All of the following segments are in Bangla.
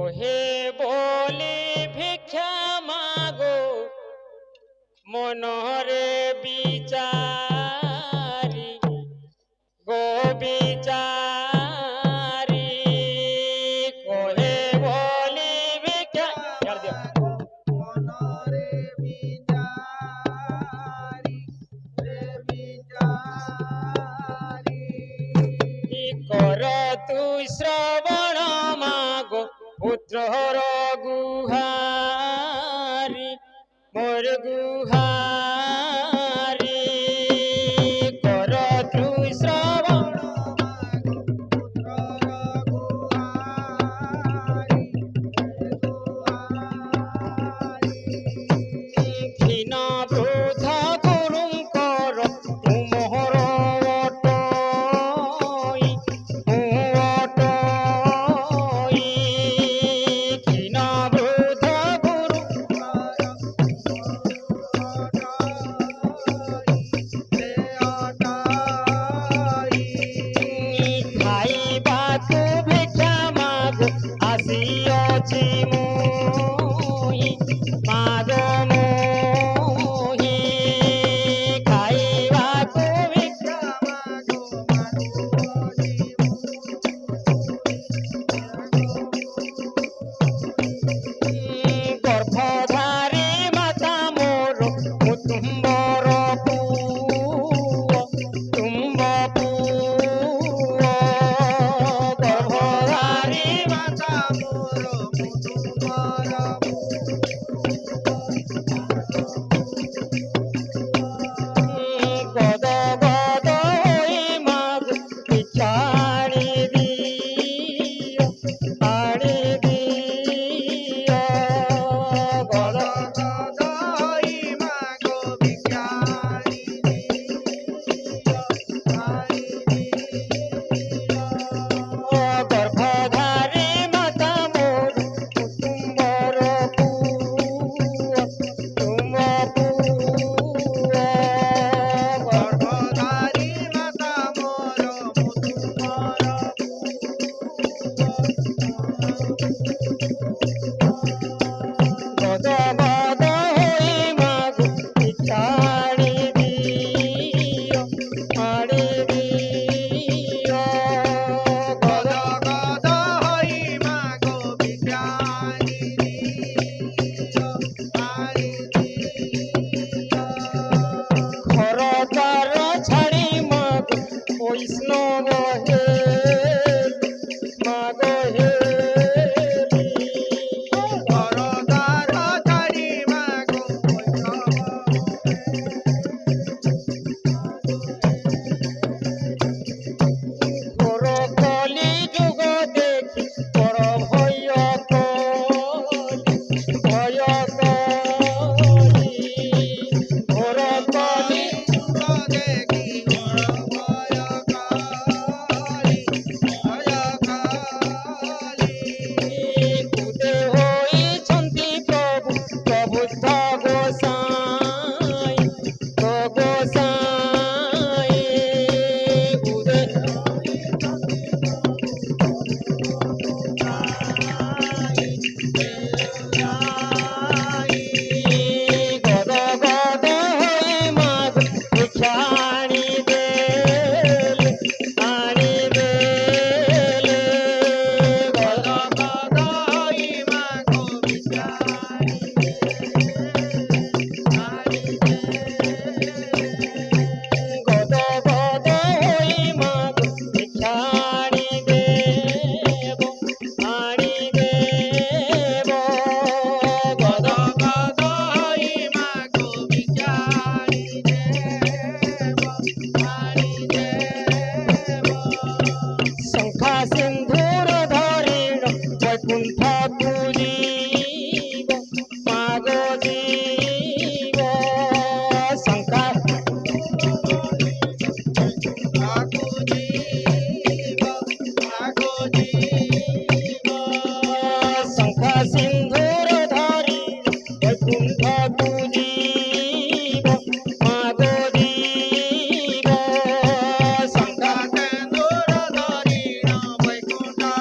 কহে বলি ভিক্ষা মাগো মনরে বিচারি গো বিচারি কহে বলি ভিক্ষা মনরে বিচারি রে বিচারি কর তুই শ্রবণ মাগো পুত্রর গুহারি মোর গুহারি কর তুই শ্রবণ ক্ষীণ বৃদ্ধ গুরুং কর তুমহর অটই অটই ক্ষীণ বৃদ্ধ গুরু খাইବାକୁ ଭିକ୍ଷା ମାଗୁ ଆସିଅଛି ମୁଇଁ ମାଗ ମୁହିଁ ଖାଇବାକୁ ଭିକ୍ଷା ଗର୍ଭଧାରୀ ମାତା ମୋର ମୁଁ ତୁମ୍ବର ପୁଅ ତୁମ୍ବ ପୁଅ ଗର୍ଭଧାରୀ ମାତା ମୋର ମୁଁ ତୁମର ଗଦ ଗଦ ହୋଇ ମାଗୁ ଭିକ୍ଷା ଆଣି ଦିଅ ଆଣି ଦିଅ ଗଦ ଦଇ ମାଗ ଭିକ୍ଷାରି ଗର୍ଭଧାରୀ ମାତା ମୋର ତୁମ୍ବର ପୁଅ ତୁମ ପୁଅ ଗର୍ଭଧାରୀ ମାତା ମୋର ମୁଁ ତୁମର ଗଦ ଗଦ ହୋଇ ମାଗୁ ଭିକ୍ଷା ଆଣି ଦିଅ ଆଣି ଦିଅ ଗଦ ଗଦ ହୋଇ ମାଗ ଭିକ୍ଷାରି ଘର ଦ୍ୱାର ଛାଡ଼ି ମାଗୁ ବୈଷ୍ଣବ ହେଲି ମାଗ ହେଲି ଘର ଦ୍ୱାର ଛାଡ଼ି ମାଗ ଘୋର କଲି ଯୁଗ ଦେଖି ବଡ଼ ଭୟ କଲି ଭୟ କଲି ଘୋର କଲି ଯୁଗ ଦେଖି ଘର ଭୟ କାଲି ଭୟ କାଲି କୁଦେ ହୋଇଛନ୍ତି ପ୍ରଭୁ ପ୍ରବୁଦ୍ଧ ଗୋସାଇଁ ଗୋସାଇଁ କୁଦେ ଗଦ ଗଦ ହୋଇ ମାଗୁ ଭିକ୍ଷା ଆଣି ଦେଲେ ଆଣି ଦେଲେ ଗଦ ଗଦ ହୋଇ ମାଗ ଭିକ୍ଷାରି ଗଦ ଗଦ ହୋଇ ମାଗୁ ଭିକ୍ଷା ଆଣି ଦେବ ଆଣି ଦେବ ଗଦ ଗଦ ହୋଇ ମାଗ ଭିକ୍ଷାରି ଶଙ୍ଖା ସିନ୍ଦୁର ଧରିଣ ବୈକୁଣ୍ଠକୁ ଯିବ ମାଗ ଯିବ ଶଙ୍ଖା ଶଙ୍ଖା ସିନ୍ଦୁର ଧରି ବୈକୁଣ୍ଠକୁ ଯିବ ମାଗ ଯିବ ଶଙ୍ଖା ଧରି ବୈକୁଣ୍ଠ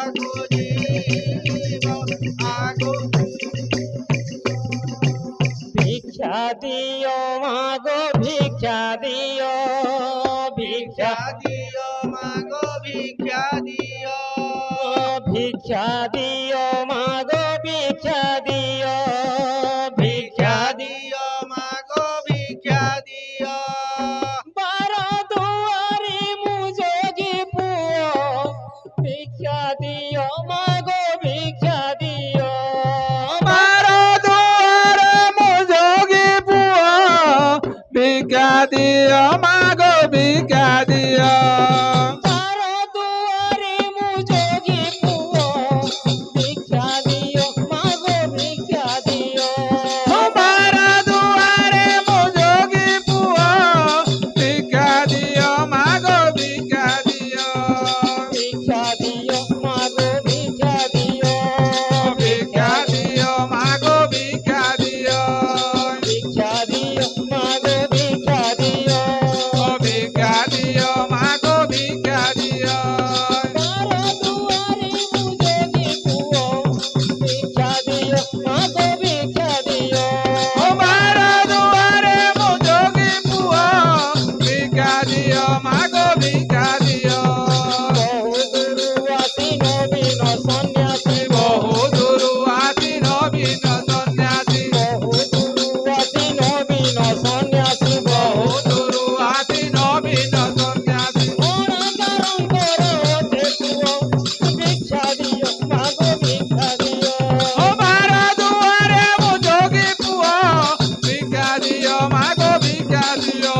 ভিক্ষা দিও মাগো ভিক্ষা দিও ভিক্ষা দিও মাগো ভিক্ষা দিও বার দুয়ারি মুযোগী পুয় ভিক্ষা দিও মাগো ভিক্ষা দিও বার দুয়ারে মুযোগী পুয় ভিক্ষা দিও মাগো ভিক্ষা দিও বার দুয়ারি মুযোগী পুয় ভিক্ষা দিও মাগো ভিক্ষা দিও বার দুয়ারে মুযোগী পুয় ভিক্ষা দিও মাগো ভিক্ষা দিও ভিক্ষা দিও মাগো ভিক্ষা দিও ভিক্ষা দিও মাগো ভিক্ষা দিও ভিক্ষা দিও মাগো ভিক্ষা দিও ভিক্ষা দিও মাগো ভিক্ষা দিও বার দুয়ারি মুযোগী পুয় ভিক্ষা দিও মাগো ভিক্ষা দিও বার দুয়ারে মুযোগী পুয় ভিক্ষা দিও মাগো ভিক্ষা দিও বহু গুরু আসি নবীন সন্ন্যাসী বহু দুরু আছি নবীন সন্ন্যাসী বহু গুরু আসি নবীন সন্ন্যাসী বহু দুরু আছি নবীন সন্ন্যাসী অনাকারণ করে ওঠে পুয় ভিক্ষা দিও মাগো ভিক্ষা দিও বার দুয়ারে মুযোগী পুয় ভিক্ষা দিও মাগো ভিক্ষা দিও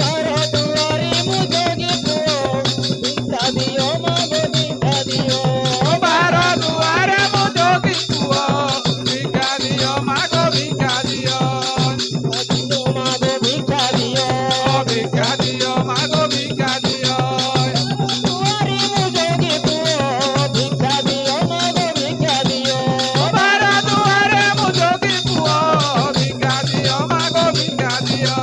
বার দুয়ারি মুযোগী পুয় ভিক্ষা দিও মাগো ভিক্ষা দিও বার দুয়ারে মুযোগী পুয় ভিক্ষা দিও মাগো ভিক্ষা দিও মাগো ভিক্ষা দিও ভিক্ষা দিও মাগো ভিক্ষা দিও দুয়ারি মুযোগী পুয় ভিক্ষা দিও মাগো ভিক্ষা দিও বার দুয়ারে মুযোগী পুয় ভিক্ষা দিও মাগো ভিক্ষা দিও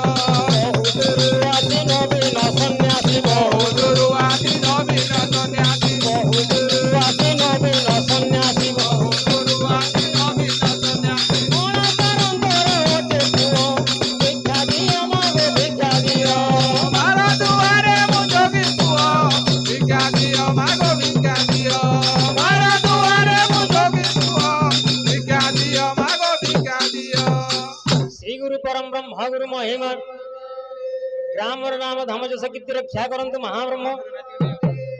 বহু গুরু আসি নবীন সন্ন্যাসী বহু দুরু আছি নবীন সন্ন্যাসী বহু গুরু আসি নবীন বহু দুরু আছি নবীন সন্ন্যাসী অনাকারণ করে ওঠে পুয় ভিক্ষা দিও মাগো ভিক্ষা দিও বার দুয়ারে মুযোগী পুয় ভিক্ষা দিও মাগো ভিক্ষা দিও বার দুয়ারে মুযোগী পুয় ভিক্ষা দিও মাগো ভিক্ষা দিও শ্রী গুরু পরম ব্রহ্ম গুরু মহিମା ଗ୍ରାମର ନାମ ଧର୍ମଯଶ କୀର୍ତ୍ତି ରକ୍ଷା କରନ୍ତୁ ମହାବ୍ରହ୍ମ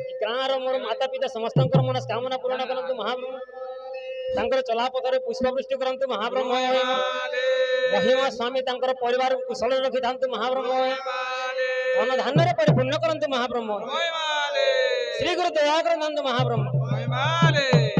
ଏ ଗାଁର ମୋର ମାତା ପିତା ସମସ୍ତଙ୍କର ମନସ୍କାମନା ପୂରଣ କରନ୍ତୁ ମହାବ୍ରହ୍ମ ତାଙ୍କର ଚଲାପଥରେ ପୁଷ୍ପବୃଷ୍ଟି କରନ୍ତୁ ମହାବ୍ରହ୍ମ ମହିମା ସ୍ୱାମୀ ତାଙ୍କର ପରିବାରକୁ କୁଶଳରେ ରଖିଥାନ୍ତୁ ମହାବ୍ରହ୍ମ ଧନ ଧାନ୍ୟରେ ପରିପୂର୍ଣ୍ଣ କରନ୍ତୁ ମହାବ୍ରହ୍ମ ଶ୍ରୀ ଗୁରୁ ଦୟା କରନ୍ତୁ ମହାବ୍ରହ୍ମ Male.